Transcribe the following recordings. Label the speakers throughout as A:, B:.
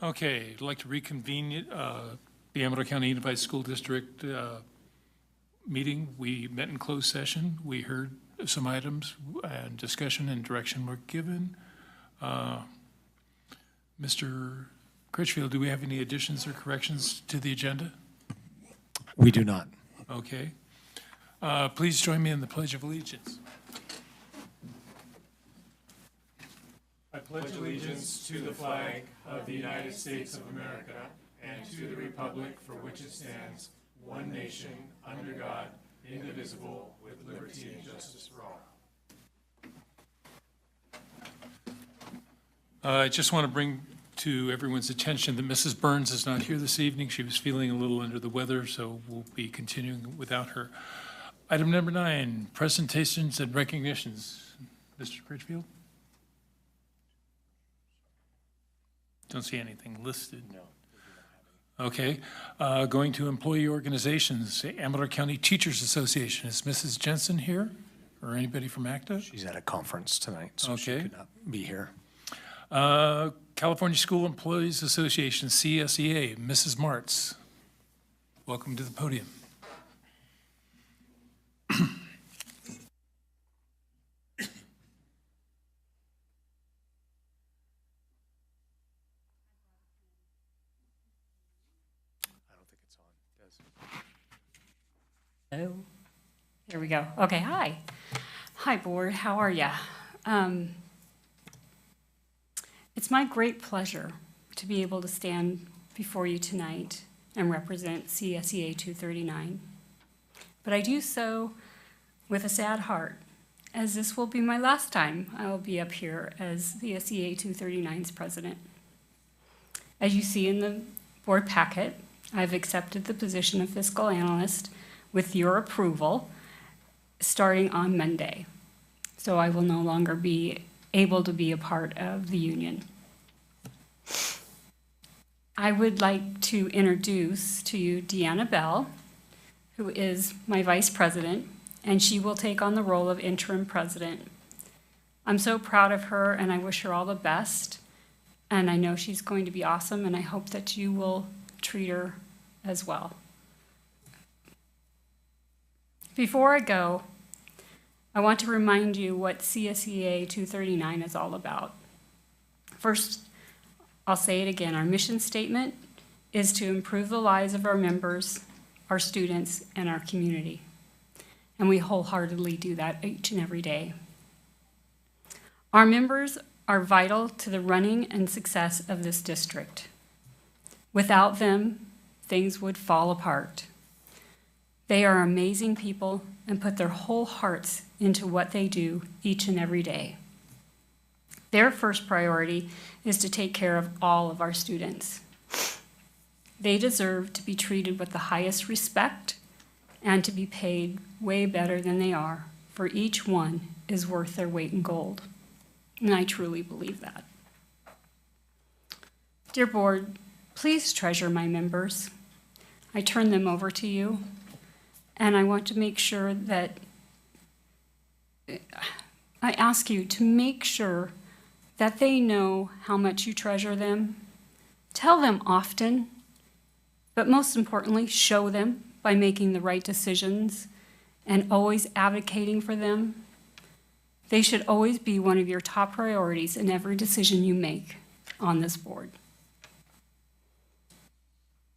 A: Okay, I'd like to reconvene the Amador County Unified School District meeting. We met in closed session. We heard some items and discussion and direction were given. Mr. Critchfield, do we have any additions or corrections to the agenda?
B: We do not.
A: Okay. Please join me in the Pledge of Allegiance. I pledge allegiance to the flag of the United States of America and to the republic for which it stands, one nation, under God, indivisible, with liberty and justice for all. I just want to bring to everyone's attention that Mrs. Burns is not here this evening. She was feeling a little under the weather, so we'll be continuing without her. Item number 9, presentations and recognitions. Mr. Critchfield? Don't see anything listed. No. Okay. Going to employee organizations, Amador County Teachers Association. Is Mrs. Jensen here or anybody from ACTA?
B: She's at a conference tonight, so
A: Okay.
B: she could not be here.
A: California School Employees Association, CSEA, Mrs. Martz. Welcome to the podium.
C: Hello. There we go. Okay, hi. Hi, board. How are ya? It's my great pleasure to be able to stand before you tonight and represent CSEA 239. But I do so with a sad heart, as this will be my last time I will be up here as CSEA 239's president. As you see in the board packet, I've accepted the position of fiscal analyst with your approval starting on Monday. So I will no longer be able to be a part of the union. I would like to introduce to you Deanna Bell, who is my vice president, and she will take on the role of interim president. I'm so proud of her and I wish her all the best. And I know she's going to be awesome, and I hope that you will treat her as well. Before I go, I want to remind you what CSEA 239 is all about. First, I'll say it again, our mission statement is to improve the lives of our members, our students, and our community. And we wholeheartedly do that each and every day. Our members are vital to the running and success of this district. Without them, things would fall apart. They are amazing people and put their whole hearts into what they do each and every day. Their first priority is to take care of all of our students. They deserve to be treated with the highest respect and to be paid way better than they are, for each one is worth their weight in gold. And I truly believe that. Dear board, please treasure my members. I turn them over to you. And I want to make sure that I ask you to make sure that they know how much you treasure them. Tell them often, but most importantly, show them by making the right decisions and always advocating for them. They should always be one of your top priorities in every decision you make on this board.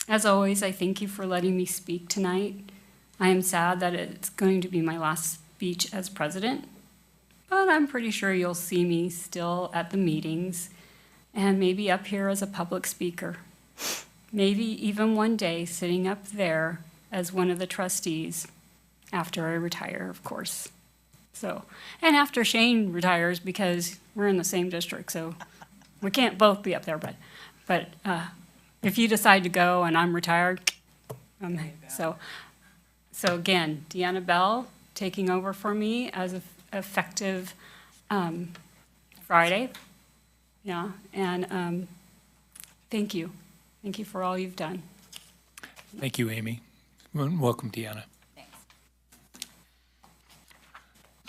C: As always, I thank you for letting me speak tonight. I am sad that it's going to be my last speech as president, but I'm pretty sure you'll see me still at the meetings and maybe up here as a public speaker. Maybe even one day sitting up there as one of the trustees after I retire, of course. So, and after Shane retires, because we're in the same district, so we can't both be up there, but if you decide to go and I'm retired, So again, Deanna Bell taking over for me as effective Friday. Yeah, and thank you. Thank you for all you've done.
A: Thank you, Amy. Welcome, Deanna.
C: Thanks.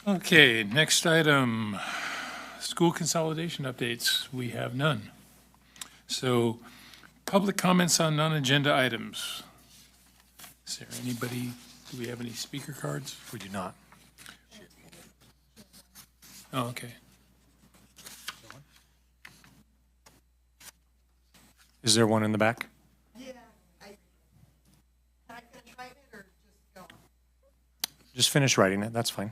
A: Okay, next item, school consolidation updates. We have none. So
D: Public comments on non-agenda items. Is there anybody, do we have any speaker cards?
B: We do not.
D: Oh, okay.
B: Is there one in the back?
E: Yeah, can I finish writing it or just go on?
B: Just finish writing it, that's fine.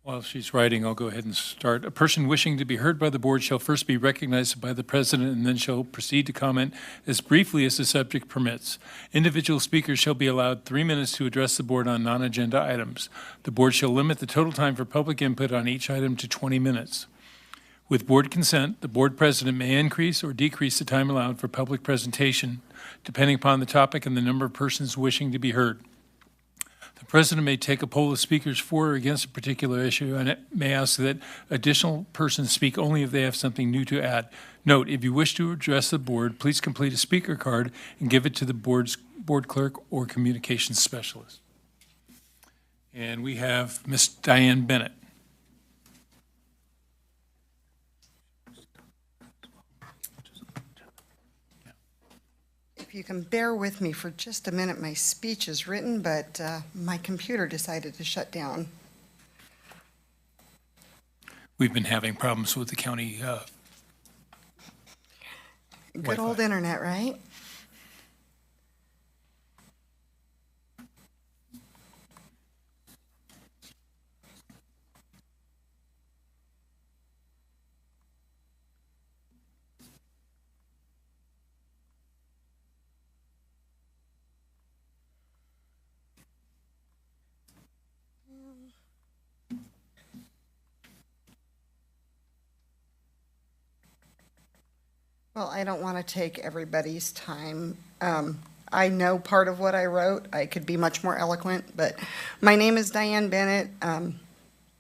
D: While she's writing, I'll go ahead and start. A person wishing to be heard by the board shall first be recognized by the president and then shall proceed to comment as briefly as the subject permits. Individual speakers shall be allowed 3 minutes to address the board on non-agenda items. The board shall limit the total time for public input on each item to 20 minutes. With board consent, the board president may increase or decrease the time allowed for public presentation, depending upon the topic and the number of persons wishing to be heard. The president may take a poll of speakers for or against a particular issue, and it may ask that additional persons speak only if they have something new to add. Note, if you wish to address the board, please complete a speaker card and give it to the board clerk or communications specialist. And we have Ms. Diane Bennett.
E: If you can bear with me for just a minute, my speech is written, but my computer decided to shut down.
D: We've been having problems with the county
E: Good old internet, right? Well, I don't want to take everybody's time. I know part of what I wrote. I could be much more eloquent, but my name is Diane Bennett,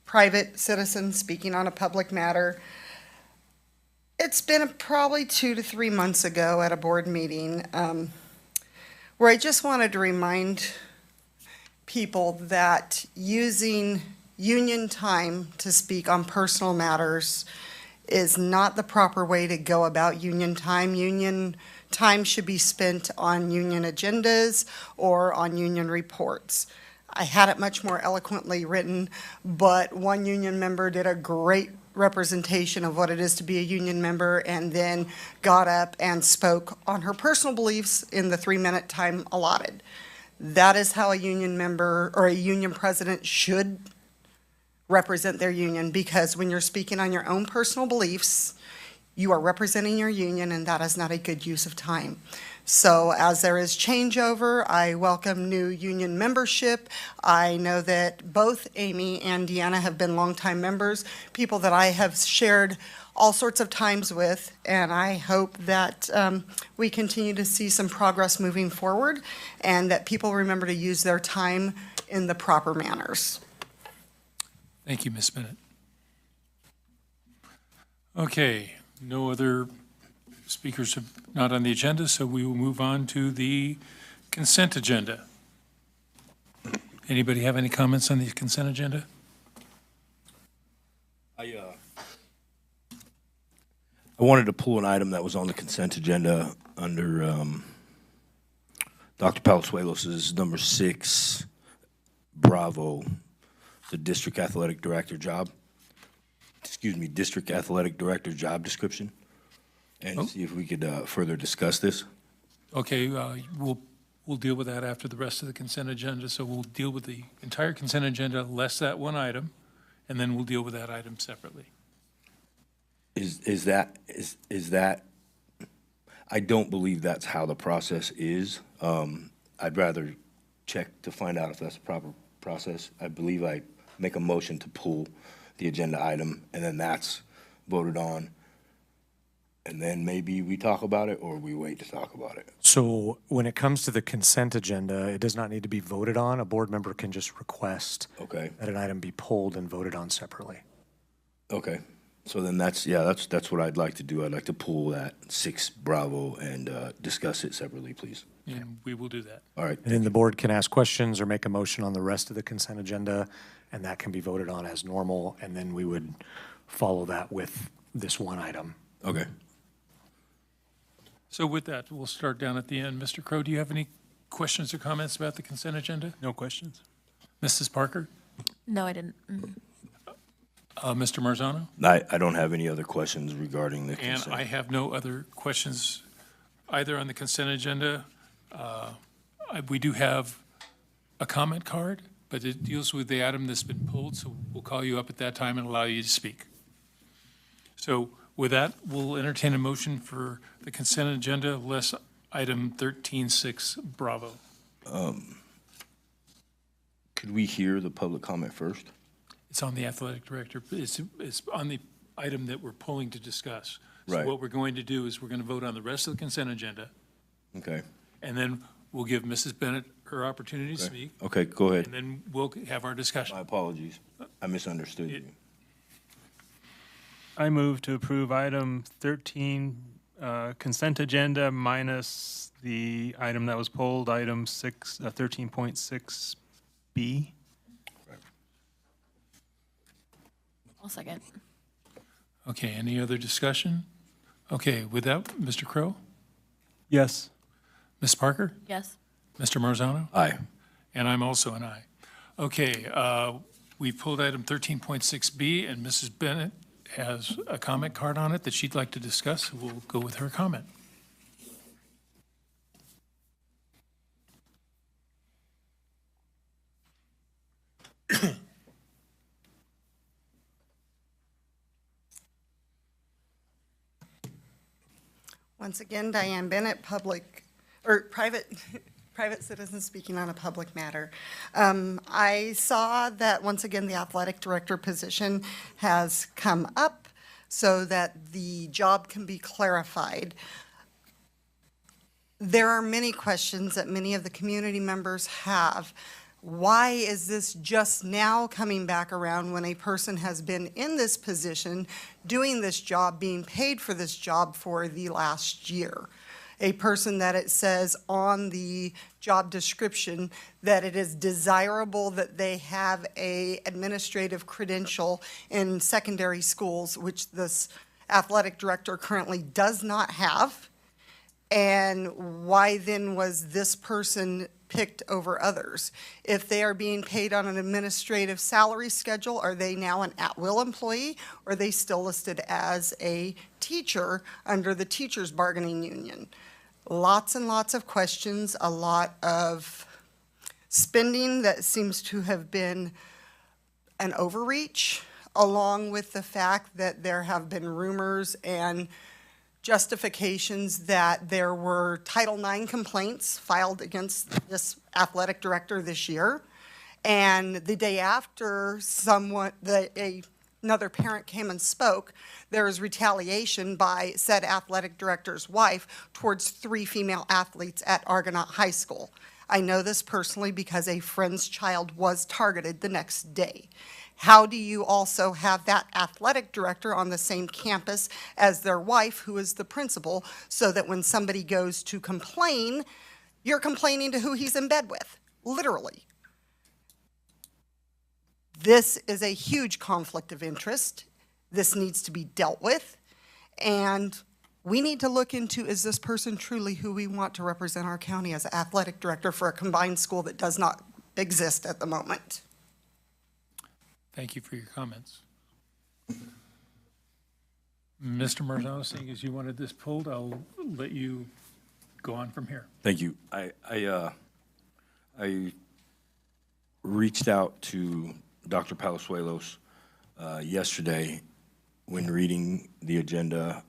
E: private citizen speaking on a public matter. It's been probably 2 to 3 months ago at a board meeting where I just wanted to remind people that using union time to speak on personal matters is not the proper way to go about union time. Union time should be spent on union agendas or on union reports. I had it much more eloquently written, but one union member did a great representation of what it is to be a union member and then got up and spoke on her personal beliefs in the 3-minute time allotted. That is how a union member or a union president should represent their union, because when you're speaking on your own personal beliefs, you are representing your union, and that is not a good use of time. So as there is changeover, I welcome new union membership. I know that both Amy and Deanna have been longtime members, people that I have shared all sorts of times with, and I hope that we continue to see some progress moving forward and that people remember to use their time in the proper manners.
D: Thank you, Ms. Bennett. Okay, no other speakers are not on the agenda, so we will move on to the consent agenda. Anybody have any comments on the consent agenda?
F: I wanted to pull an item that was on the consent agenda under Dr. Palazuelos's number 6, Bravo, the district athletic director job. District athletic director job description, and see if we could further discuss this.
D: Okay, we'll deal with that after the rest of the consent agenda. So we'll deal with the entire consent agenda, less that one item, and then we'll deal with that item separately.
F: Is that? I don't believe that's how the process is. I'd rather check to find out if that's the proper process. I believe I make a motion to pull the agenda item, and then that's voted on. And then maybe we talk about it, or we wait to talk about it.
B: So when it comes to the consent agenda, it does not need to be voted on. A board member can just request
F: Okay,
B: that an item be pulled and voted on separately.
F: okay. So then that's what I'd like to do. I'd like to pull that 6 Bravo and discuss it separately, please.
D: And we will do that.
F: All right,
B: And then the board can ask questions or make a motion on the rest of the consent agenda, and that can be voted on as normal, and then we would follow that with this one item.
F: okay.
D: So with that, we'll start down at the end. Mr. Crowe, do you have any questions or comments about the consent agenda?
G: No questions.
D: Mrs. Parker?
H: No, I didn't.
D: Mr. Marzano?
F: I don't have any other questions regarding the
D: And
F: consent.
D: I have no other questions either on the consent agenda. We do have a comment card, but it deals with the item that's been pulled, so we'll call you up at that time and allow you to speak. So with that, we'll entertain a motion for the consent agenda, less item 13.6 Bravo.
F: Could we hear the public comment first?
D: It's on the athletic director. It's on the item that we're pulling to discuss.
F: Right.
D: So what we're going to do is we're going to vote on the rest of the consent agenda,
F: Okay.
D: and then we'll give Mrs. Bennett her opportunity to speak,
F: Okay, go ahead.
D: and then we'll have our discussion.
F: My apologies. I misunderstood you.
G: I move to approve item 13, consent agenda minus the item that was pulled, item 13.6B.
H: I'll second.
D: Okay, any other discussion? Okay, with that, Mr. Crowe?
G: Yes.
D: Ms. Parker?
H: Yes.
D: Mr. Marzano?
F: Aye.
D: And I'm also an aye. Okay, we pulled item 13.6B, and Mrs. Bennett has a comment card on it that she'd like to discuss. We'll go with her comment.
E: Once again, Diane Bennett, private citizen speaking on a public matter. I saw that, once again, the athletic director position has come up so that the job can be clarified. There are many questions that many of the community members have. Why is this just now coming back around when a person has been in this position, doing this job, being paid for this job for the last year? A person that it says on the job description that it is desirable that they have a administrative credential in secondary schools, which this athletic director currently does not have. And why then was this person picked over others? If they are being paid on an administrative salary schedule, are they now an at-will employee? Or are they still listed as a teacher under the teachers bargaining union? Lots and lots of questions, a lot of spending that seems to have been an overreach, along with the fact that there have been rumors and justifications that there were Title IX complaints filed against this athletic director this year. And the day after another parent came and spoke, there was retaliation by said athletic director's wife towards 3 female athletes at Argonaut High School. I know this personally because a friend's child was targeted the next day. How do you also have that athletic director on the same campus as their wife, who is the principal, so that when somebody goes to complain, you're complaining to who he's in bed with, literally? This is a huge conflict of interest. This needs to be dealt with, and we need to look into, is this person truly who we want to represent our county as athletic director for a combined school that does not exist at the moment?
D: Thank you for your comments. Mr. Marzano, seeing as you wanted this pulled, I'll let you go on from here.
F: Thank you. I reached out to Dr. Palazuelos yesterday when reading the agenda,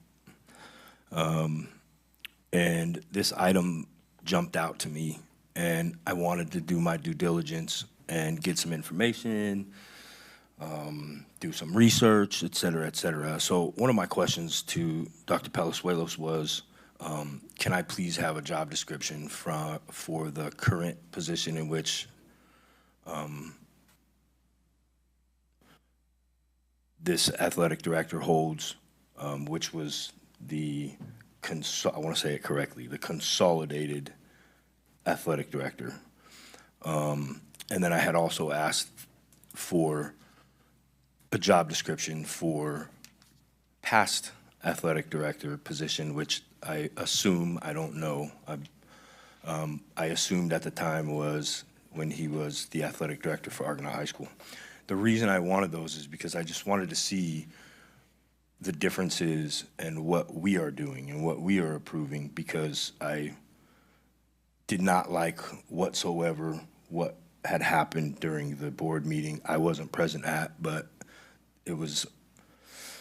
F: and this item jumped out to me, and I wanted to do my due diligence and get some information, do some research, et cetera, et cetera. So one of my questions to Dr. Palazuelos was, can I please have a job description for the current position in which this athletic director holds, which was the, I want to say it correctly, the consolidated athletic director. And then I had also asked for a job description for past athletic director position, which I assume, I don't know, I assumed at the time was when he was the athletic director for Argonaut High School. The reason I wanted those is because I just wanted to see the differences and what we are doing and what we are approving, because I did not like whatsoever what had happened during the board meeting. I wasn't present at, but it was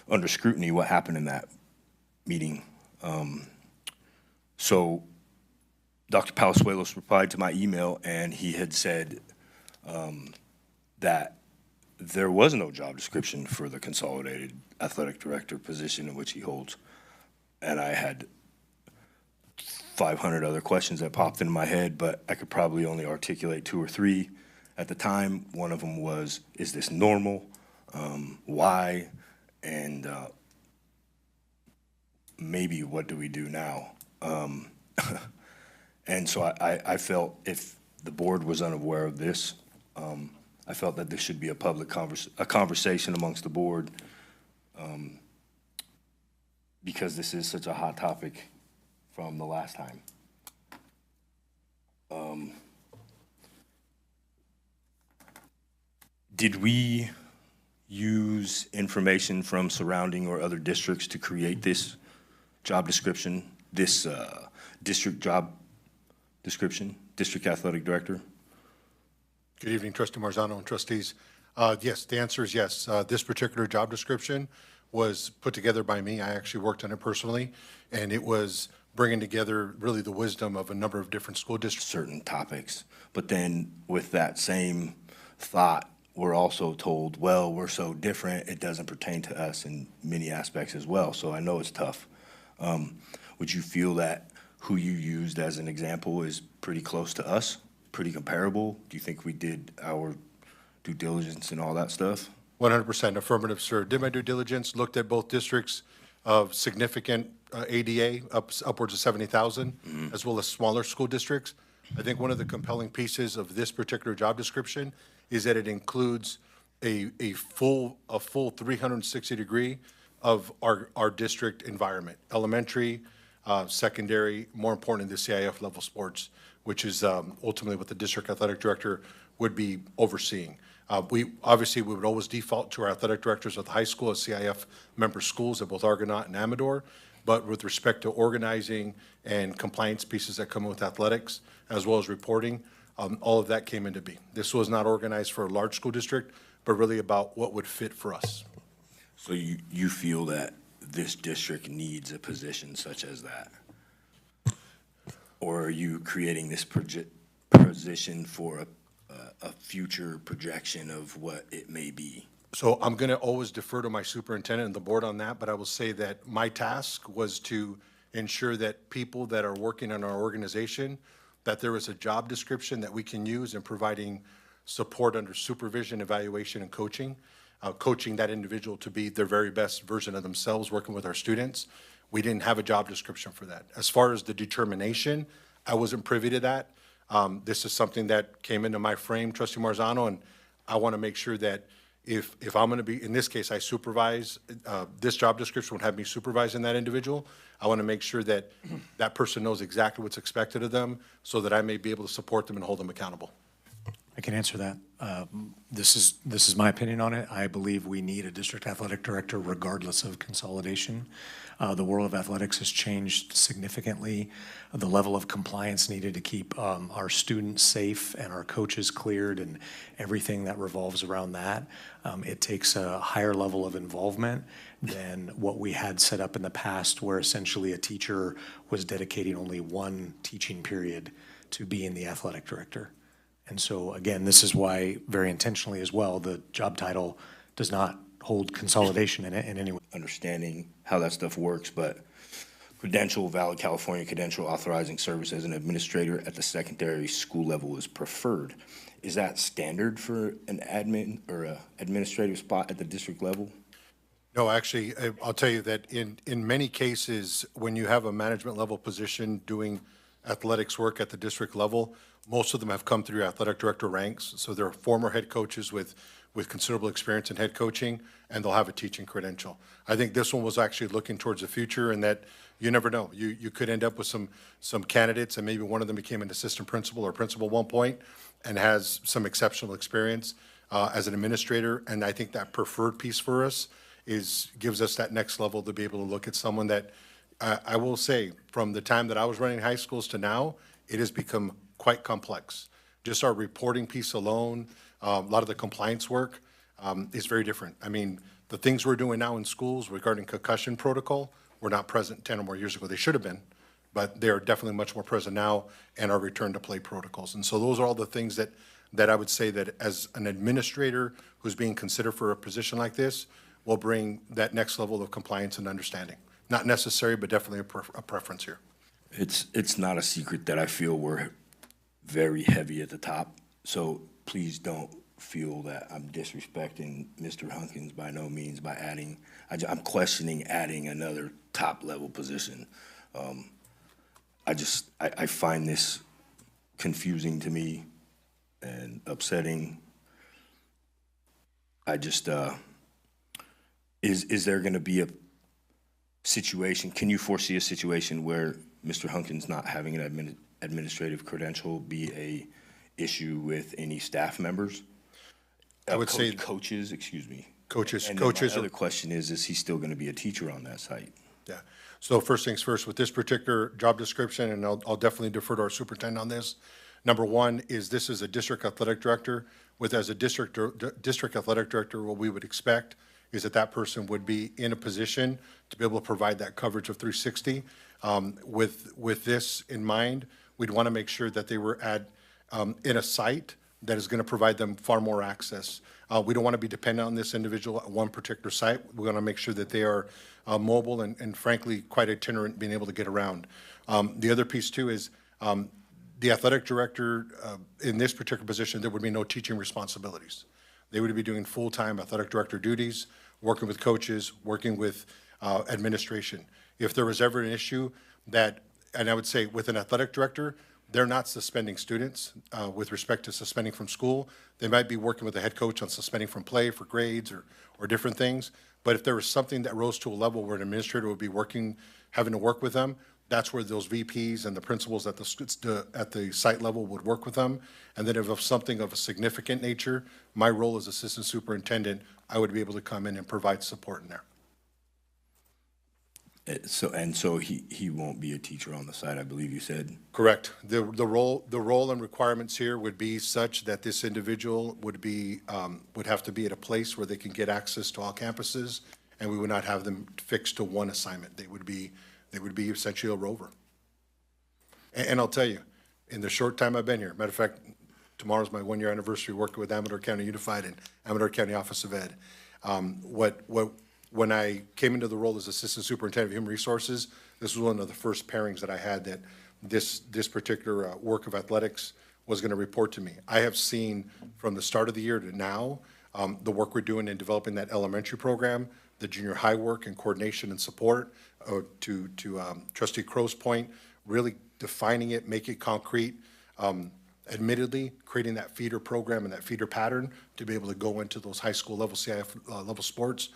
F: under scrutiny what happened in that meeting. So Dr. Palazuelos replied to my email, and he had said that there was no job description for the consolidated athletic director position in which he holds. And I had 500 other questions that popped into my head, but I could probably only articulate 2 or 3 at the time. One of them was, is this normal? Why? And maybe what do we do now? And so I felt if the board was unaware of this, I felt that there should be a public conversation amongst the board, because this is such a hot topic from the last time. Did we use information from surrounding or other districts to create this job description, this district job description, district athletic director?
I: Good evening, Trustee Marzano and trustees. Yes, the answer is yes. This particular job description was put together by me. I actually worked on it personally, and it was bringing together really the wisdom of a number of different school districts.
F: Certain topics. But then with that same thought, we're also told, well, we're so different, it doesn't pertain to us in many aspects as well. So I know it's tough. Would you feel that who you used as an example is pretty close to us, pretty comparable? Do you think we did our due diligence and all that stuff?
I: 100% affirmative, sir. Did my due diligence, looked at both districts of significant ADA, upwards of 70,000, as well as smaller school districts. I think one of the compelling pieces of this particular job description is that it includes a full 360-degree of our district environment, elementary, secondary, more importantly, the CIF level sports, which is ultimately what the district athletic director would be overseeing. We would always default to our athletic directors at the high school as CIF member schools at both Argonaut and Amador, but with respect to organizing and compliance pieces that come with athletics, as well as reporting, all of that came into being. This was not organized for a large school district, but really about what would fit for us.
F: So you feel that this district needs a position such as that? Or are you creating this position for a future projection of what it may be?
I: So I'm going to always defer to my superintendent and the board on that, but I will say that my task was to ensure that people that are working in our organization, that there is a job description that we can use in providing support under supervision, evaluation, and coaching, coaching that individual to be their very best version of themselves, working with our students. We didn't have a job description for that. As far as the determination, I wasn't privy to that. This is something that came into my frame, Trustee Marzano, and I want to make sure that if I'm going to be, in this case, I supervise, this job description would have me supervising that individual. I want to make sure that that person knows exactly what's expected of them so that I may be able to support them and hold them accountable.
B: I can answer that. This is my opinion on it. I believe we need a district athletic director regardless of consolidation. The world of athletics has changed significantly. The level of compliance needed to keep our students safe and our coaches cleared and everything that revolves around that. It takes a higher level of involvement than what we had set up in the past, where essentially a teacher was dedicating only one teaching period to being the athletic director. And so, again, this is why, very intentionally as well, the job title does not hold consolidation in it in any way.
F: Understanding how that stuff works, but valid California credential authorizing service as an administrator at the secondary school level is preferred. Is that standard for an admin or a administrative spot at the district level?
I: No, actually, I'll tell you that in many cases, when you have a management level position doing athletics work at the district level, most of them have come through athletic director ranks. So they're former head coaches with considerable experience in head coaching, and they'll have a teaching credential. I think this one was actually looking towards the future, and that you never know. You could end up with some candidates, and maybe one of them became an assistant principal or principal at one point and has some exceptional experience as an administrator. And I think that preferred piece for us gives us that next level to be able to look at someone that, I will say, from the time that I was running high schools to now, it has become quite complex. Just our reporting piece alone, a lot of the compliance work is very different. I mean, the things we're doing now in schools regarding concussion protocol were not present 10 or more years ago. They should have been, but they are definitely much more present now, and our return to play protocols. And so those are all the things that I would say that as an administrator who's being considered for a position like this will bring that next level of compliance and understanding. Not necessary, but definitely a preference here.
F: It's not a secret that I feel we're very heavy at the top, so please don't feel that I'm disrespecting Mr. Hunkins by no means by adding, I'm questioning adding another top-level position. I find this confusing to me and upsetting. Is there going to be a situation, can you foresee a situation where Mr. Hunkins not having an administrative credential be a issue with any staff members?
I: I would say
F: coaches, excuse me.
I: Coaches.
F: And
I: Coaches.
F: My other question is he still going to be a teacher on that site?
I: Yeah. So first things first, with this particular job description, and I'll definitely defer to our superintendent on this. Number one is this is a district athletic director. With as a district athletic director, what we would expect is that person would be in a position to be able to provide that coverage of 360. With this in mind, we'd want to make sure that they were in a site that is going to provide them far more access. We don't want to be dependent on this individual at one particular site. We want to make sure that they are mobile and frankly quite itinerant, being able to get around. The other piece too is the athletic director in this particular position, there would be no teaching responsibilities. They would be doing full-time athletic director duties, working with coaches, working with administration. If there was ever an issue and I would say with an athletic director, they're not suspending students with respect to suspending from school. They might be working with the head coach on suspending from play for grades or different things. But if there was something that rose to a level where an administrator would be having to work with them, that's where those VPs and the principals at the site level would work with them. And then if of something of a significant nature, my role as assistant superintendent, I would be able to come in and provide support in there.
F: So he won't be a teacher on the site, I believe you said?
I: Correct. The role and requirements here would be such that this individual would have to be at a place where they can get access to all campuses, and we would not have them fixed to one assignment. They would be essentially a rover. And I'll tell you, in the short time I've been here, matter of fact, tomorrow's my 1-year anniversary working with Amador County Unified and Amador County Office of Ed. When I came into the role as Assistant Superintendent of Human Resources, this was one of the first pairings that I had that this particular work of athletics was going to report to me. I have seen from the start of the year to now, the work we're doing in developing that elementary program, the junior high work and coordination and support, to Trustee Crow's point, really defining it, make it concrete, admittedly creating that feeder program and that feeder pattern to be able to go into those high school level CIF level sports.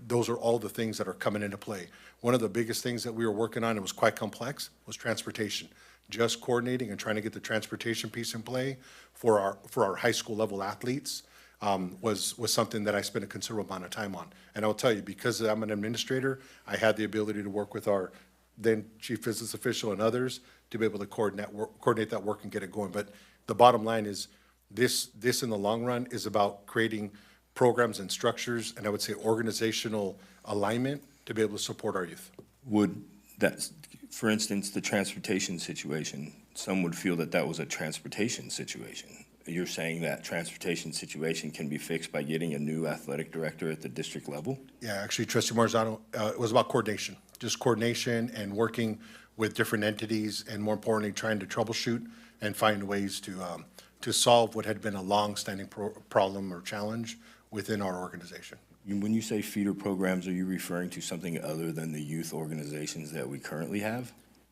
I: Those are all the things that are coming into play. One of the biggest things that we were working on, and was quite complex, was transportation. Just coordinating and trying to get the transportation piece in play for our high school level athletes was something that I spent a considerable amount of time on. And I'll tell you, because I'm an administrator, I had the ability to work with our then chief business official and others to be able to coordinate that work and get it going. But the bottom line is this in the long run is about creating programs and structures, and I would say organizational alignment to be able to support our youth.
F: Would that, for instance, the transportation situation, some would feel that that was a transportation situation. You're saying that transportation situation can be fixed by getting a new athletic director at the district level?
I: Yeah, actually, Trustee Marzano, it was about coordination, just coordination and working with different entities, and more importantly, trying to troubleshoot and find ways to solve what had been a long-standing problem or challenge within our organization.
F: When you say feeder programs, are you referring to something other than the youth organizations that we currently have?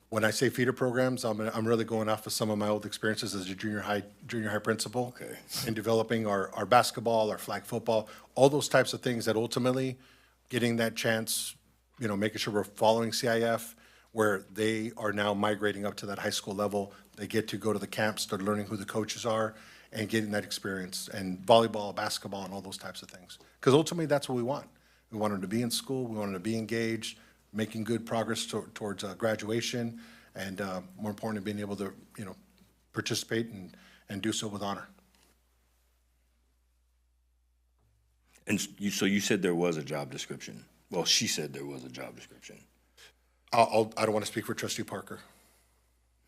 I: When I say feeder programs, I'm really going off of some of my old experiences as a junior high principal.
F: Okay.
I: In developing our basketball, our flag football, all those types of things that ultimately getting that chance, making sure we're following CIF, where they are now migrating up to that high school level. They get to go to the camps, start learning who the coaches are, and getting that experience, and volleyball, basketball, and all those types of things. Because ultimately, that's what we want. We want them to be in school, we want them to be engaged, making good progress towards graduation, and more importantly, being able to, participate and do so with honor.
F: And so you said there was a job description. Well, she said there was a job description.
I: I don't want to speak for Trustee Parker.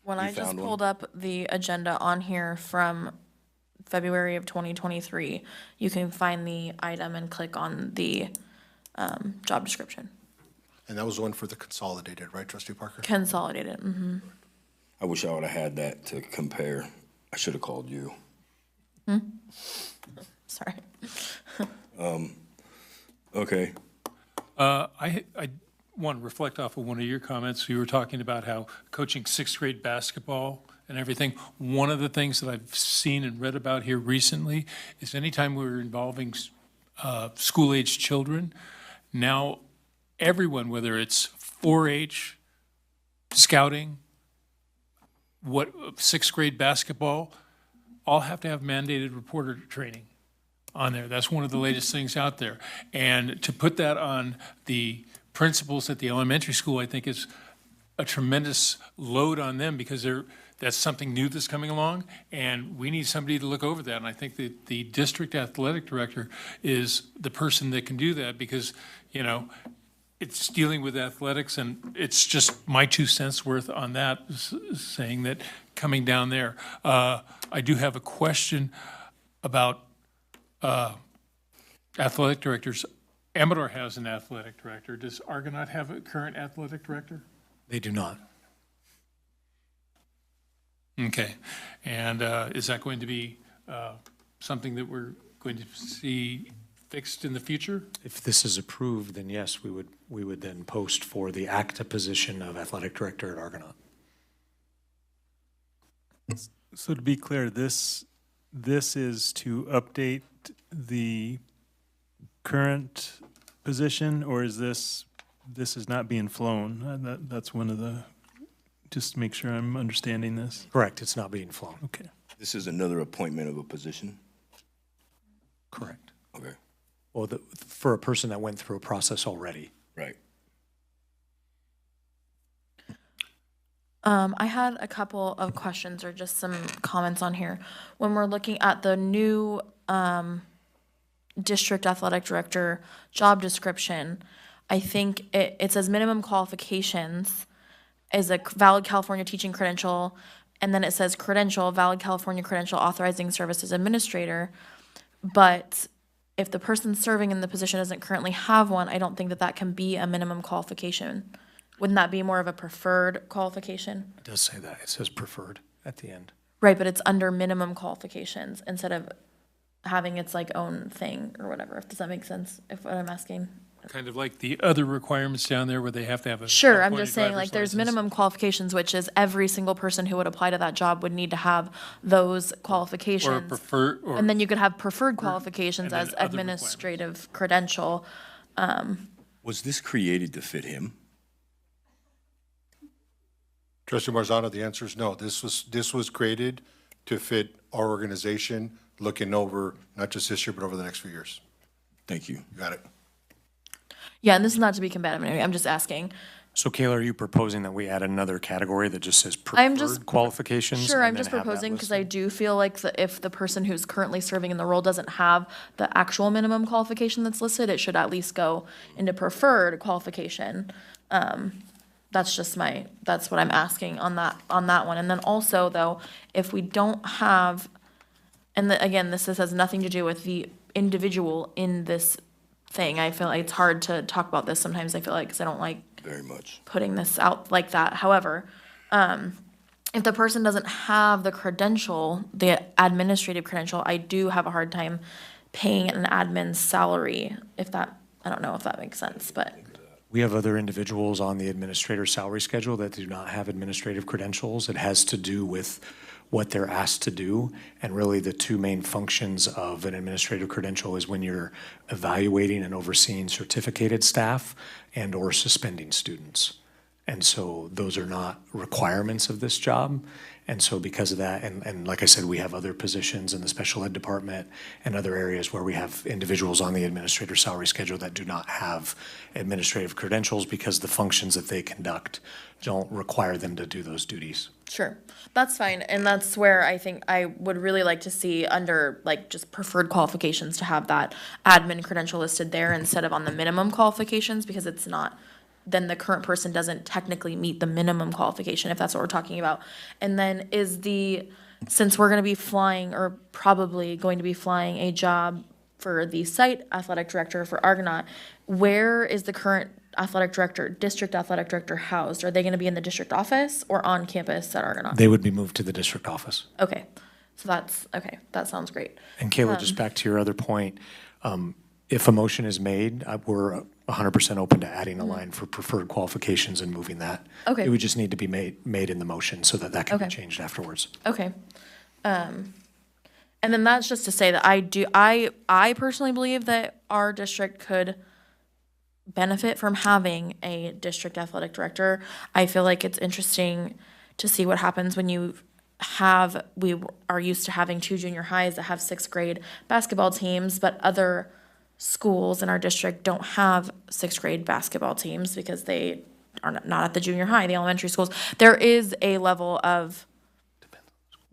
H: When I just
F: found one?
H: pulled up the agenda on here from February of 2023, you can find the item and click on the job description.
I: And that was one for the consolidated, right, Trustee Parker?
H: Consolidated, mm-hmm.
F: I wish I would have had that to compare. I should have called you.
H: Sorry.
F: Okay.
D: I want to reflect off of one of your comments. You were talking about how coaching sixth grade basketball and everything. One of the things that I've seen and read about here recently is anytime we're involving school-age children, now everyone, whether it's 4-H, scouting, sixth grade basketball, all have to have mandated reporter training on there. That's one of the latest things out there. And to put that on the principals at the elementary school, I think is a tremendous load on them, because that's something new that's coming along, and we need somebody to look over that. And I think that the district athletic director is the person that can do that, because, it's dealing with athletics, and it's just my 2 cents worth on that, saying that coming down there. I do have a question about athletic directors. Amador has an athletic director. Does Argonaut have a current athletic director?
B: They do not.
D: Okay. And is that going to be something that we're going to see fixed in the future?
B: If this is approved, then yes, we would then post for the active position of athletic director at Argonaut.
G: So to be clear, this is to update the current position, or is this is not being flown? That's one of the, just to make sure I'm understanding this.
B: Correct, it's not being flown.
G: Okay.
F: This is another appointment of a position?
B: Correct.
F: Okay,
B: Well, for a person that went through a process already.
F: right.
H: I had a couple of questions or just some comments on here. When we're looking at the new district athletic director job description, I think it says minimum qualifications is a valid California teaching credential, and then it says credential, valid California credential authorizing services administrator. But if the person serving in the position doesn't currently have one, I don't think that can be a minimum qualification. Wouldn't that be more of a preferred qualification?
B: It does say that. It says preferred at the end.
H: Right, but it's under minimum qualifications instead of having its own thing or whatever. Does that make sense? If what I'm asking.
D: Kind of like the other requirements down there where they have to have a.
H: Sure, I'm
D: California
H: just saying
D: driver's
H: there's
D: license.
H: minimum qualifications, which is every single person who would apply to that job would need to have those qualifications.
D: Or prefer, or.
H: And then you could have preferred qualifications
D: and then
H: as
D: other
H: administrative credential.
F: Was this created to fit him?
I: Trustee Marzano, the answer is no. This was created to fit our organization, looking over not just this year, but over the next few years.
F: Thank you.
I: You got it.
H: Yeah, and this is not to be combative, I'm just asking.
B: So Kayla, are you proposing that we add another category that just says
H: I'm just-
B: preferred qualifications?
H: Sure,
B: and
H: I'm
B: then
H: just
B: have that
H: proposing because I
B: listed?
H: do feel like if the person who's currently serving in the role doesn't have the actual minimum qualification that's listed, it should at least go into preferred qualification. That's just that's what I'm asking on that one. And then also though, if we don't have, and again, this has nothing to do with the individual in this thing. I feel like it's hard to talk about this sometimes, I feel like, because I don't like
F: Very much.
H: putting this out like that. However, if the person doesn't have the credential, the administrative credential, I do have a hard time paying an admin's salary, I don't know if that makes sense, but.
B: We have other individuals on the administrator salary schedule that do not have administrative credentials. It has to do with what they're asked to do. And really the two main functions of an administrative credential is when you're evaluating and overseeing certificated staff and or suspending students. And so those are not requirements of this job. And so because of that, and like I said, we have other positions in the special ed department and other areas where we have individuals on the administrator salary schedule that do not have administrative credentials because the functions that they conduct don't require them to do those duties.
H: Sure, that's fine, and that's where I think I would really like to see under, like, just preferred qualifications to have that admin credential listed there instead of on the minimum qualifications, because it's not, then the current person doesn't technically meet the minimum qualification, if that's what we're talking about. And then since we're gonna be flying, or probably going to be flying a job for the site athletic director for Argonaut, where is the current district athletic director housed? Are they gonna be in the district office or on campus at Argonaut?
B: They would be moved to the district office.
H: Okay, so that sounds great.
B: And Kayla, just back to your other point, if a motion is made, we're 100% open to adding a line for preferred qualifications and moving that.
H: Okay.
B: It would just need to be made in the motion so that can be
H: Okay.
B: changed afterwards.
H: Okay. And then that's just to say that I personally believe that our district could benefit from having a district athletic director. I feel like it's interesting to see what happens when we are used to having 2 junior highs that have 6th grade basketball teams, but other schools in our district don't have 6th grade basketball teams because they are not at the junior high, the elementary schools. There is a level of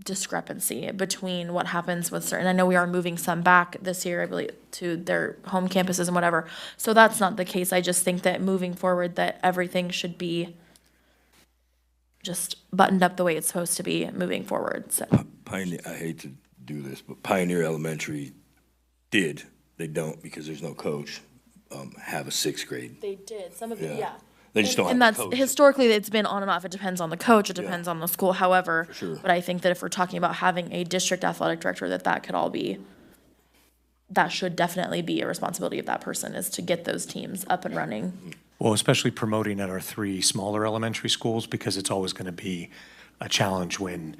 H: discrepancy between what happens with certain, I know we are moving some back this year, I believe, to their home campuses and whatever. So that's not the case. I just think that moving forward, that everything should be just buttoned up the way it's supposed to be moving forward, so.
F: Pioneer, I hate to do this, but Pioneer Elementary did, they don't because there's no coach, have a 6th grade.
H: They did, some of
F: Yeah.
H: it, yeah.
F: They just don't
H: And
F: have a
H: that's,
F: coach.
H: historically, it's been on and off. It depends on the coach, it depends on the school, however.
F: For sure.
H: But I think that if we're talking about having a district athletic director, that should definitely be a responsibility of that person, is to get those teams up and running.
B: Well, especially promoting at our 3 smaller elementary schools, because it's always going to be a challenge when,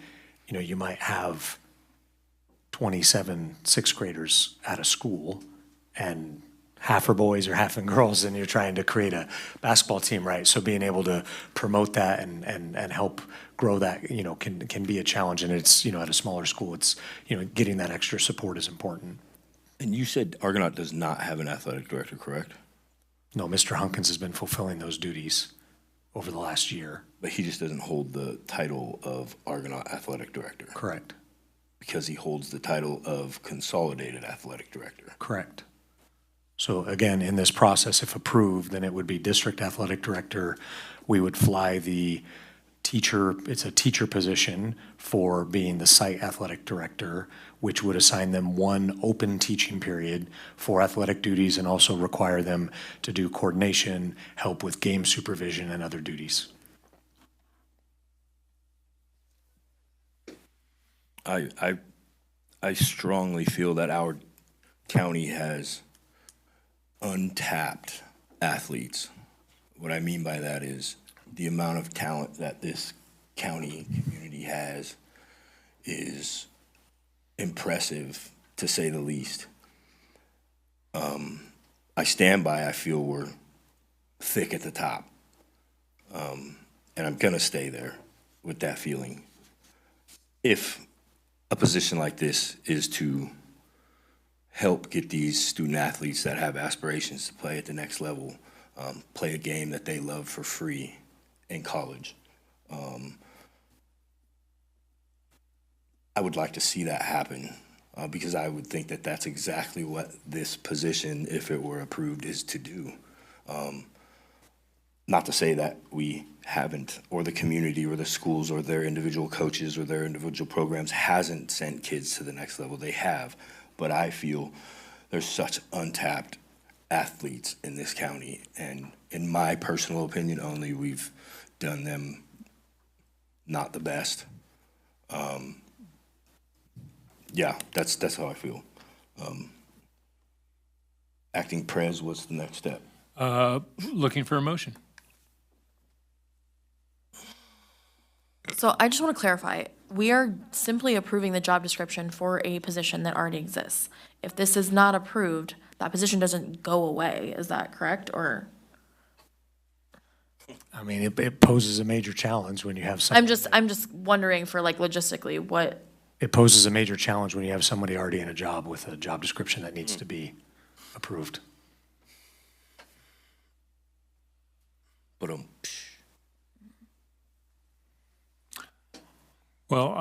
B: you might have 27 6th graders at a school and half are boys or half are girls, and you're trying to create a basketball team, right? So being able to promote that and help grow that, can be a challenge. And it's, at a smaller school, it's, getting that extra support is important.
F: And you said Argonaut does not have an athletic director, correct?
B: No, Mr. Hunkins has been fulfilling those duties over the last year.
F: But he just doesn't hold the title of Argonaut Athletic Director.
B: Correct.
F: Because he holds the title of Consolidated Athletic Director.
B: Correct. So again, in this process, if approved, then it would be district athletic director. We would fly the teacher, it's a teacher position for being the site athletic director, which would assign them 1 open teaching period for athletic duties and also require them to do coordination, help with game supervision and other duties.
F: I strongly feel that our county has untapped athletes. What I mean by that is the amount of talent that this county community has is impressive, to say the least. I stand by, I feel we're thick at the top. And I'm gonna stay there with that feeling. If a position like this is to help get these student athletes that have aspirations to play at the next level, play a game that they love for free in college. I would like to see that happen because I would think that that's exactly what this position, if it were approved, is to do. Not to say that we haven't, or the community or the schools or their individual coaches or their individual programs hasn't sent kids to the next level. They have. But I feel there's such untapped athletes in this county. And in my personal opinion only, we've done them not the best. Yeah, that's how I feel. Acting pres, what's the next step?
D: Looking for a motion.
H: So I just want to clarify, we are simply approving the job description for a position that already exists. If this is not approved, that position doesn't go away, is that correct, or?
B: I mean, it poses a major challenge when you have somebody.
H: I'm just wondering for like logistically, what,
B: It poses a major challenge when you have somebody already in a job with a job description that needs to be approved.
F: But
D: Well,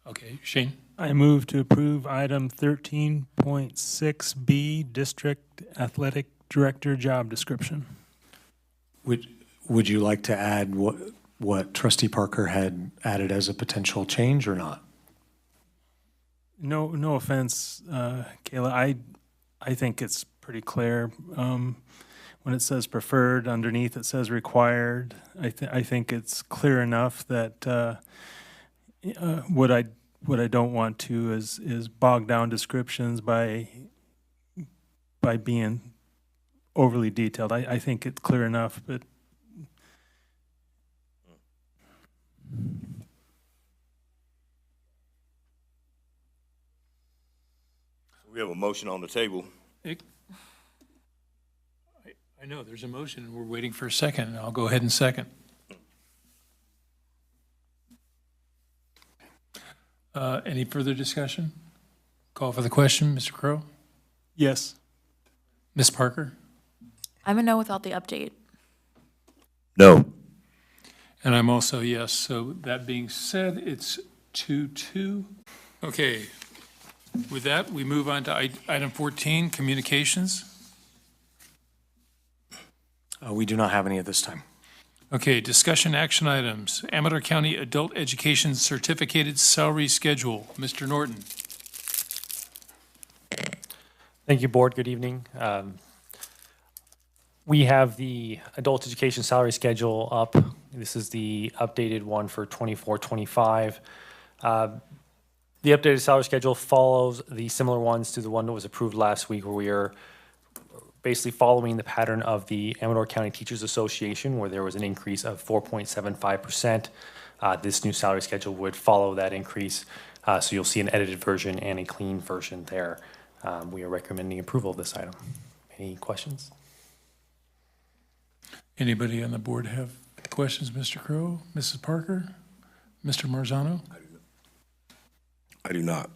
D: okay, Shane?
G: I move to approve item 13.6B, District Athletic Director Job Description.
B: Would you like to add what Trustee Parker had added as a potential change or not?
G: No offense, Kayla. I think it's pretty clear. When it says preferred, underneath it says required. I think it's clear enough that what I don't want to is bog down descriptions by being overly detailed. I think it's clear enough, but
F: we have a motion on the table.
D: I know, there's a motion, and we're waiting for a second, and I'll go ahead and second. Any further discussion? Call for the question, Mr. Crowe?
G: yes.
D: Ms. Parker?
H: I'm a no without the update.
F: No.
D: And I'm also yes. So that being said, it's 2-2. Okay. With that, we move on to item 14, communications.
B: We do not have any at this time.
D: Okay, discussion action items. Amador County Adult Education Certificated Salary Schedule. Mr. Norton.
J: Thank you, Board. Good evening. We have the adult education salary schedule up. This is the updated one for 24-25. The updated salary schedule follows the similar ones to the one that was approved last week, where we are basically following the pattern of the Amador County Teachers Association, where there was an increase of 4.75%. This new salary schedule would follow that increase. So you'll see an edited version and a clean version there. We are recommending approval of this item. Any questions?
D: Anybody on the board have questions, Mr. Crowe, Mrs. Parker, Mr. Marzano?
F: I do not.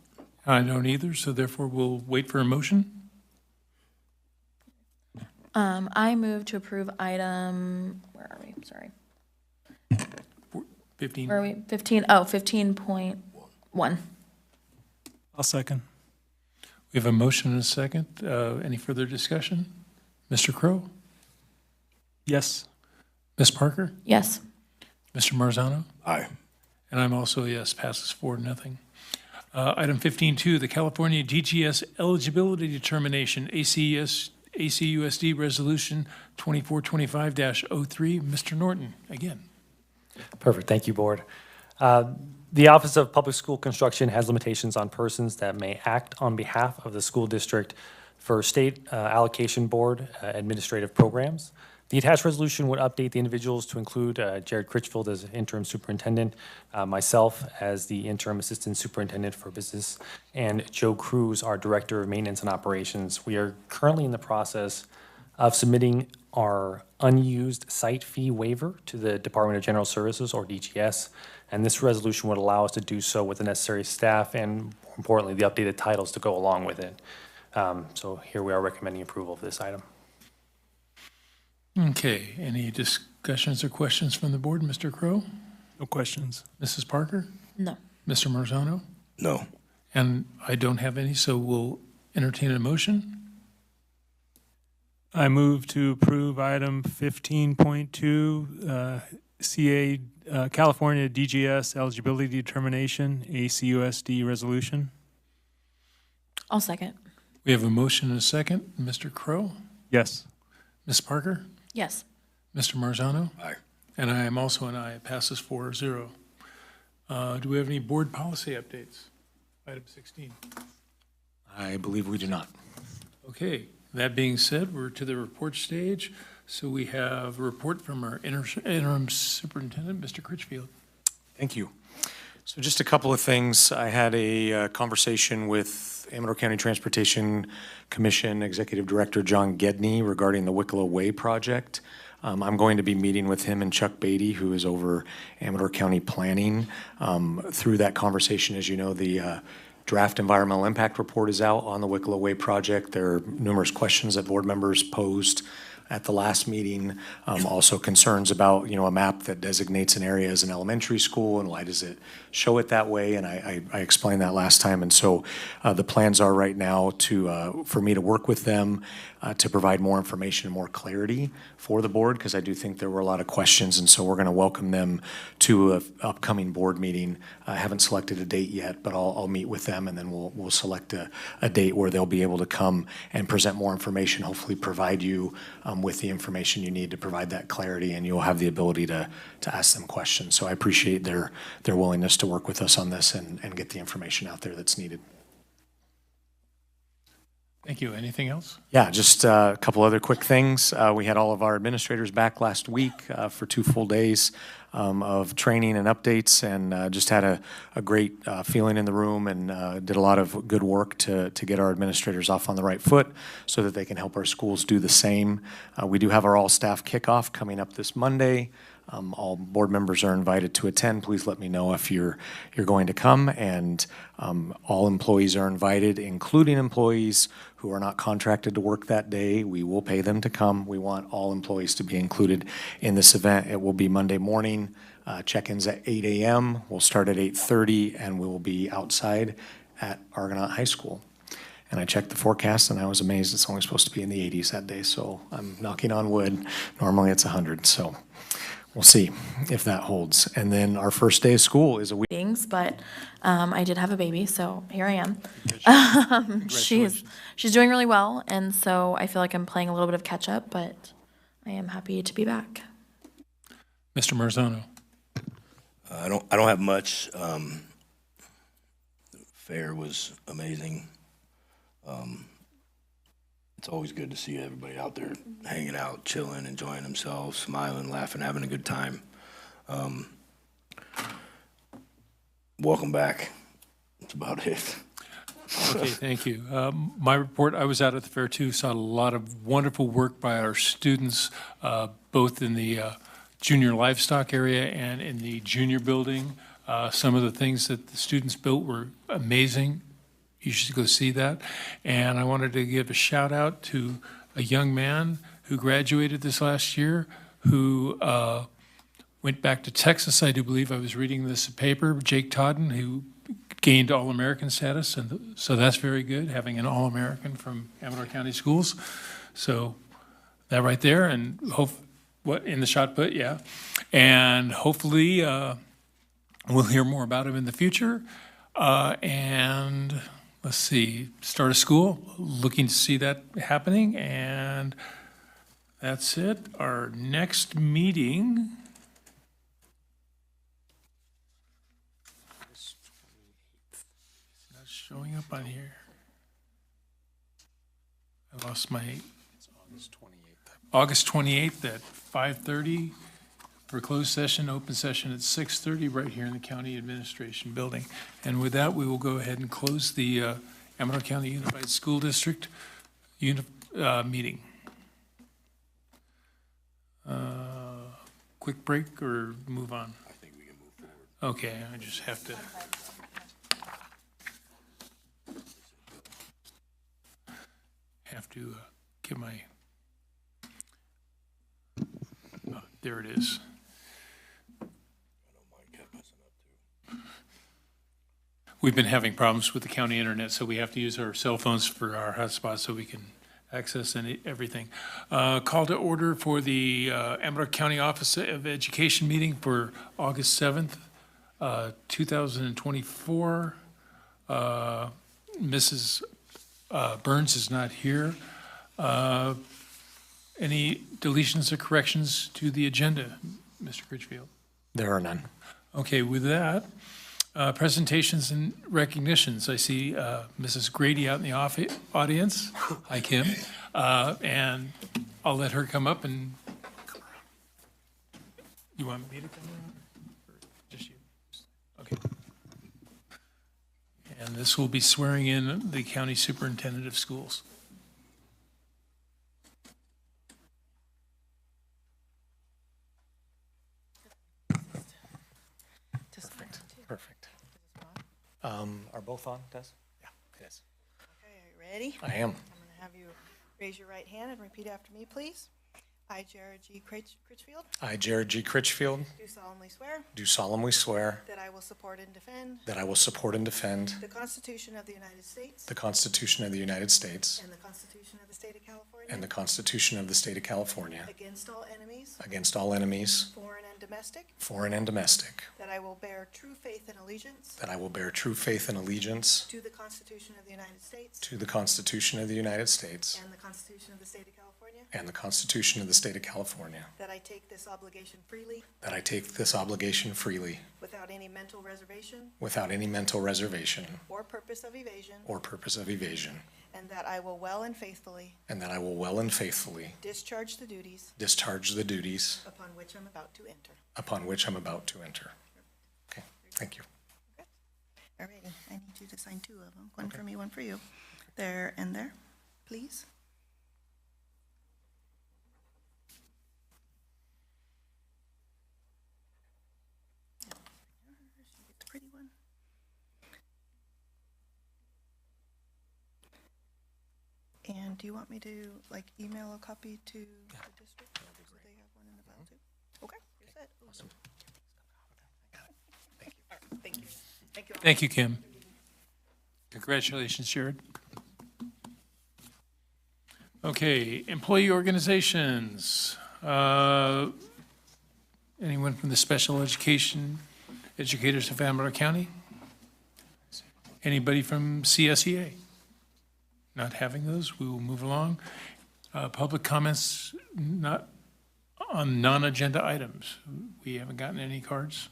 D: I don't either, so therefore we'll wait for a motion.
H: I move to approve item, where are we? Sorry.
D: 15.
H: Where are we? 15.1.
G: I'll second.
D: We have a motion and a second. Any further discussion? Mr. Crowe?
G: Yes.
D: Ms. Parker?
H: Yes.
D: Mr. Marzano?
F: Aye.
D: And I'm also a yes, passes 4-0. Item 15.2, the California DGS Eligibility Determination, ACUSD Resolution 2425-03. Mr. Norton, again.
J: Perfect. Thank you, Board. The Office of Public School Construction has limitations on persons that may act on behalf of the school district for state allocation board administrative programs. The attached resolution would update the individuals to include Jared Critchfield as interim superintendent, myself as the interim assistant superintendent for business, and Joe Cruz, our director of maintenance and operations. We are currently in the process of submitting our unused site fee waiver to the Department of General Services, or DGS, and this resolution would allow us to do so with the necessary staff and, more importantly, the updated titles to go along with it. So here we are recommending approval of this item.
D: Okay, any discussions or questions from the board? Mr. Crowe?
G: No questions.
D: Mrs. Parker?
H: No.
D: Mr. Marzano?
F: No.
D: And I don't have any, so we'll entertain a motion.
G: I move to approve item 15.2, CA, California DGS eligibility determination, ACUSD resolution.
H: I'll second.
D: We have a motion and a second. Mr. Crow?
G: Yes.
D: Ms. Parker?
H: Yes.
D: Mr. Marzano?
F: Aye.
D: And I am also an aye. It passes 4-0. Do we have any board policy updates? Item 16.
B: I believe we do not.
D: Okay, that being said, we're to the report stage. So we have a report from our interim superintendent, Mr. Critchfield.
B: Thank you. So just a couple of things. I had a conversation with Amador County Transportation Commission Executive Director John Gedney regarding the Wicklow Way project. I'm going to be meeting with him and Chuck Beatty, who is over Amador County Planning. Through that conversation, as you know, the draft environmental impact report is out on the Wicklow Way project. There are numerous questions that board members posed at the last meeting. Also concerns about, a map that designates an area as an elementary school, and why does it show it that way? And I explained that last time. And so the plans are right now for me to work with them to provide more information and more clarity for the board, because I do think there were a lot of questions. And so we're going to welcome them to an upcoming board meeting. I haven't selected a date yet, but I'll meet with them, and then we'll select a date where they'll be able to come and present more information, hopefully provide you with the information you need to provide that clarity, and you'll have the ability to ask them questions. So I appreciate their willingness to work with us on this and get the information out there that's needed.
D: Thank you. Anything else?
B: Yeah, just a couple other quick things. We had all of our administrators back last week for 2 full days of training and updates, and just had a great feeling in the room, and did a lot of good work to get our administrators off on the right foot so that they can help our schools do the same. We do have our all-staff kickoff coming up this Monday. All board members are invited to attend. Please let me know if you're going to come, and all employees are invited, including employees who are not contracted to work that day. We will pay them to come. We want all employees to be included in this event. It will be Monday morning. Check-ins at 8 a.m. We'll start at 8:30, and we will be outside at Argonaut High School. And I checked the forecast, and I was amazed. It's only supposed to be in the 80s that day, so I'm knocking on wood. Normally it's 100, so we'll see if that holds. And then our first day of school is a week.
H: But I did have a baby, so here I am. She's doing really well, and so I feel like I'm playing a little bit of catch up, but I am happy to be back.
D: Mr. Marzano.
F: I don't have much. The fair was amazing. It's always good to see everybody out there hanging out, chilling, enjoying themselves, smiling, laughing, having a good time. Welcome back. That's about it.
D: Okay, thank you. My report, I was out at the fair too, saw a lot of wonderful work by our students, both in the junior livestock area and in the junior building. Some of the things that the students built were amazing. You should go see that. And I wanted to give a shout out to a young man who graduated this last year, who went back to Texas, I do believe. I was reading this paper, Jake Todden, who gained All-American status. And so that's very good, having an All-American from Amador County Schools. So that right there, and what in the shot put, yeah. And hopefully we'll hear more about him in the future. And let's see, start a school, looking to see that happening, and that's it. Our next meeting. It's not showing up on here. I lost my. It's August 28th. August 28th at 5:30. For closed session, open session at 6:30 right here in the County Administration Building. And with that, we will go ahead and close the Amador County Unified School District meeting. Quick break or move on?
F: I think we can move forward.
D: Okay, I just have to. Get my. Oh, there it is. We've been having problems with the county internet, so we have to use our cell phones for our hotspot so we can access and everything. Call to order for the Amador County Office of Education meeting for August 7th, 2024. Mrs. Burns is not here. Any deletions or corrections to the agenda, Mr. Critchfield?
B: There are none.
D: Okay, with that, presentations and recognitions. I see Mrs. Grady out in the audience. Hi, Kim. And I'll let her come up and, you want me to come around? Or just you? Okay. And this will be swearing in the county superintendent of schools.
B: Perfect. Are both on, Tess? Yeah, it is.
K: Okay, are you ready?
B: I am.
K: I'm going to have you raise your right hand and repeat after me, please. I, Jared G. Critchfield,
B: I, Jared G. Critchfield,
K: do solemnly swear
B: do solemnly swear
K: that I will support and defend
B: that I will support and defend
K: the Constitution of the United States
B: the Constitution of the United States
K: and the Constitution of the State of California
B: and the Constitution of the State of California
K: against all enemies,
B: against all enemies,
K: foreign and domestic,
B: foreign and domestic,
K: that I will bear true faith and allegiance
B: that I will bear true faith and allegiance
K: to the Constitution of the United States
B: to the Constitution of the United States
K: and the Constitution of the State of California,
B: and the Constitution of the State of California,
K: that I take this obligation freely
B: that I take this obligation freely
K: without any mental reservation
B: without any mental reservation
K: or purpose of evasion,
B: or purpose of evasion,
K: and that I will well and faithfully
B: and that I will well and faithfully
K: discharge the duties
B: discharge the duties
K: upon which I'm about to enter.
B: upon which I'm about to enter. Okay, thank you.
K: All right, I need you to sign two of them, one for me, one for you. There and there, please. You get the pretty one. And do you want me to, like, email a copy to the district? So they have one in the file too? Okay, you're set. Awesome. Thank you. Thank you. Thank you.
D: Thank you, Kim. Congratulations, Jared. Okay, employee organizations. Anyone from the special education educators of Amador County? Anybody from CSEA? Not having those, we will move along. Public comments not on non-agenda items. We haven't gotten any cards?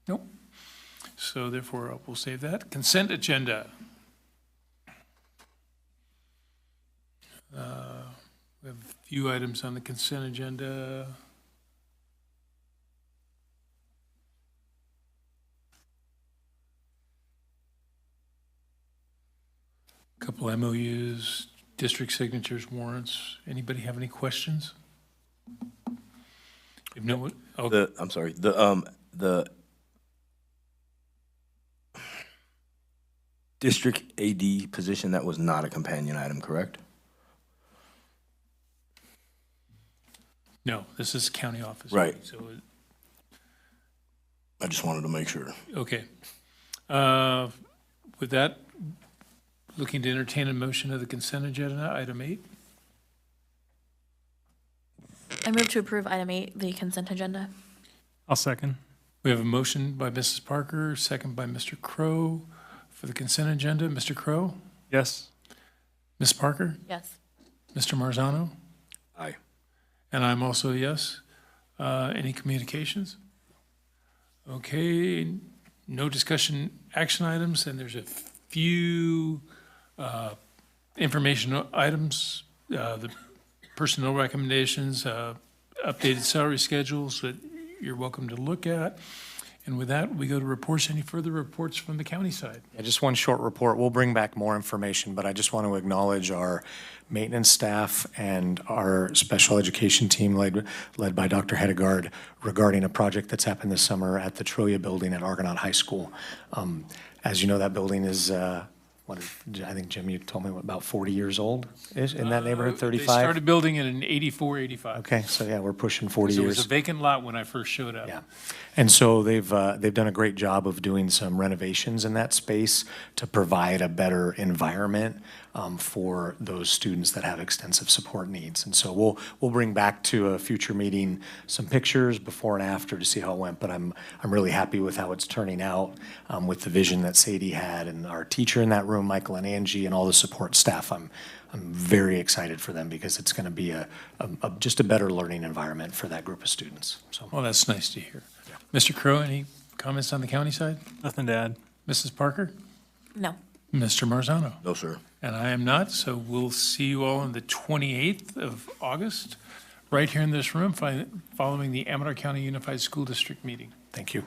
D: Nope. So therefore, we'll save that. Consent agenda. We have a few items on the consent agenda. Couple MOUs, district signatures, warrants. Anybody have any questions? If no one, oh,
F: I'm sorry, the district AD position, that was not a companion item, correct?
D: no, this is county office.
F: Right.
D: So,
F: I just wanted to make sure.
D: okay. With that, looking to entertain a motion of the consent agenda, item 8.
H: I move to approve item 8, the consent agenda.
G: I'll second.
D: We have a motion by Mrs. Parker, second by Mr. Crow for the consent agenda. Mr. Crow?
G: Yes.
D: Ms. Parker?
H: Yes.
D: Mr. Marzano?
F: Aye.
D: And I'm also a yes. Any communications? Okay, no discussion action items, and there's a few informational items, the personnel recommendations, updated salary schedules that you're welcome to look at. And with that, we go to reports. Any further reports from the county side?
B: Yeah, just one short report. We'll bring back more information, but I just want to acknowledge our maintenance staff and our special education team led by Dr. Hedegaard regarding a project that's happened this summer at the Trillia building at Argonaut High School. As you know, that building is I think, Jim, you told me, what, about 40 years old-ish, in that neighborhood,
D: They
B: 35?
D: started building it in 84, 85.
B: Okay, so yeah, we're pushing 40
D: So it
B: years.
D: was a vacant lot when I first showed up.
B: Yeah. And so they've done a great job of doing some renovations in that space to provide a better environment for those students that have extensive support needs. And so we'll bring back to a future meeting some pictures before and after to see how it went. But I'm really happy with how it's turning out, with the vision that Sadie had and our teacher in that room, Michael and Angie, and all the support staff. I'm very excited for them because it's going to be just a better learning environment for that group of students. So.
D: Well, that's nice to hear. Mr. Crowe, any comments on the county side?
G: Nothing to add.
D: Mrs. Parker?
H: No.
D: Mr. Marzano?
F: No, sir.
D: And I am not, so we'll see you all on the 28th of August, right here in this room, following the Amador County Unified School District meeting.
B: Thank you.